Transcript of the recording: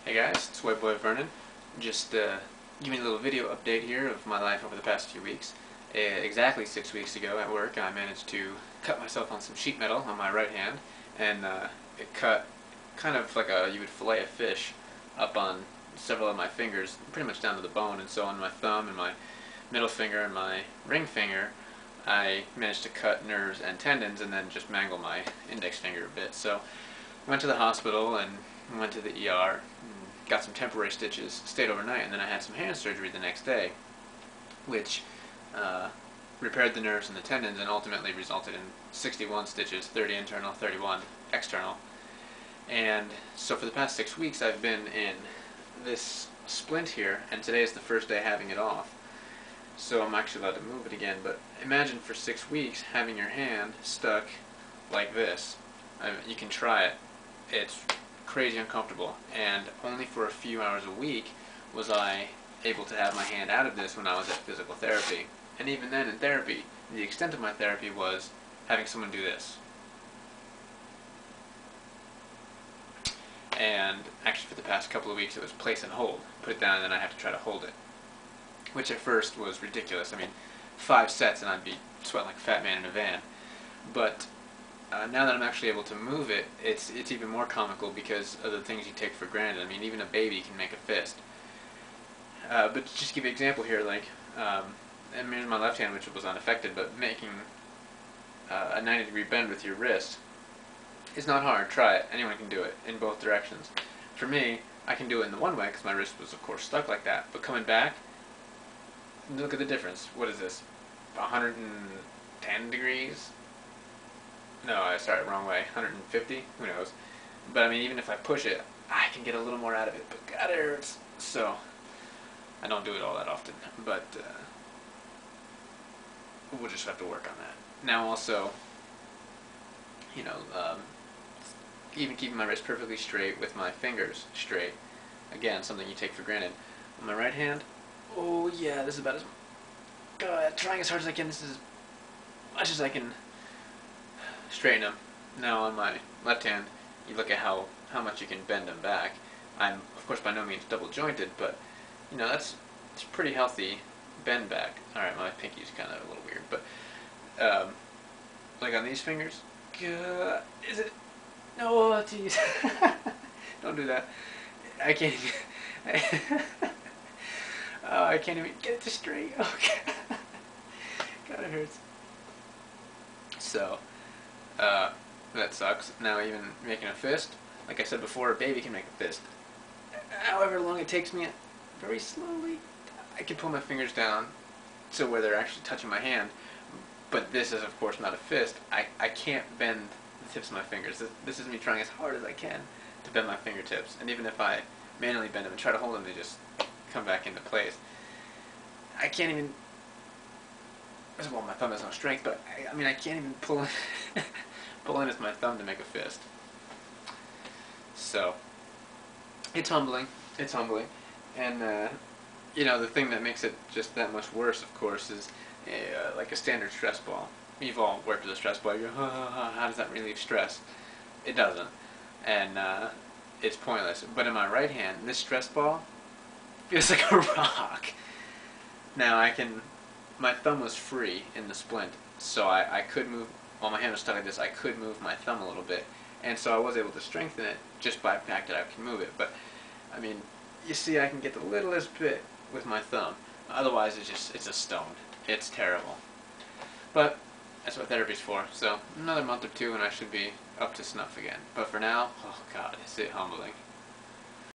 Hey guys, it's White Boy Vernon. Just giving a little video update here of my life over the past few weeks. Exactly 6 weeks ago at work, I managed to cut myself on some sheet metal on my right hand, and it cut kind of like you would fillet a fish up on several of my fingers, pretty much down to the bone. And so on my thumb and my middle finger and my ring finger, I managed to cut nerves and tendons and then just mangle my index finger a bit. So I went to the hospital and went to the ER, got some temporary stitches, stayed overnight, and then I had some hand surgery the next day, which repaired the nerves and the tendons and ultimately resulted in 61 stitches, 30 internal, 31 external. And so for the past 6 weeks I've been in this splint here, and today is the first day having it off. So I'm actually allowed to move it again, but imagine for 6 weeks having your hand stuck like this. You can try it. It's crazy uncomfortable, and only for a few hours a week was I able to have my hand out of this when I was at physical therapy. And even then in therapy, the extent of my therapy was having someone do this. And actually for the past couple of weeks it was place and hold. Put it down and then I have to try to hold it. Which at first was ridiculous. I mean, 5 sets and I'd be sweating like a fat man in a van. But now that I'm actually able to move it, it's even more comical because of the things you take for granted. I mean, even a baby can make a fist. But just to give you an example here, like, and here's my left hand, which was unaffected, but making a 90-degree bend with your wrist is not hard. Try it. Anyone can do it in both directions. For me, I can do it in the one way because my wrist was, of course, stuck like that. But coming back, look at the difference. What is this? 110 degrees? No, I started wrong way. 150? Who knows? But I mean, even if I push it, I can get a little more out of it. But God, it hurts. So I don't do it all that often. But we'll just have to work on that. Now also, you know, even keeping my wrist perfectly straight with my fingers straight. Again, something you take for granted. On my right hand, oh yeah, this is about as... God, trying as hard as I can. This is as much as I can straighten them. Now on my left hand, you look at how much you can bend them back. I'm, of course, by no means double jointed, but you know, it's pretty healthy bend back. Alright, my pinky's kind of a little weird, but like on these fingers, is it? No, jeez. Don't do that. I can't even oh, I can't even get it to straight. Okay. God, it hurts. So that sucks. Now even making a fist, like I said before, a baby can make a fist. However long it takes me, very slowly, I can pull my fingers down to where they're actually touching my hand. But this is, of course, not a fist. I can't bend the tips of my fingers. This is me trying as hard as I can to bend my fingertips. And even if I manually bend them and try to hold them, they just come back into place. I can't even... Well, my thumb has no strength, but I mean, I can't even pull in, pull in with my thumb to make a fist. So, it's humbling. It's humbling. And, you know, the thing that makes it just that much worse, of course, is like a standard stress ball. You've all worked with a stress ball. You go, how does that relieve stress? It doesn't. And it's pointless. But in my right hand, this stress ball feels like a rock. Now, my thumb was free in the splint, so I could move, while my hand was stuck like this, I could move my thumb a little bit. And so I was able to strengthen it just by the fact that I can move it. But, I mean, you see I can get the littlest bit with my thumb. Otherwise, it's a stone. It's terrible. But that's what therapy's for. So another month or two and I should be up to snuff again. But for now, oh God, is it humbling.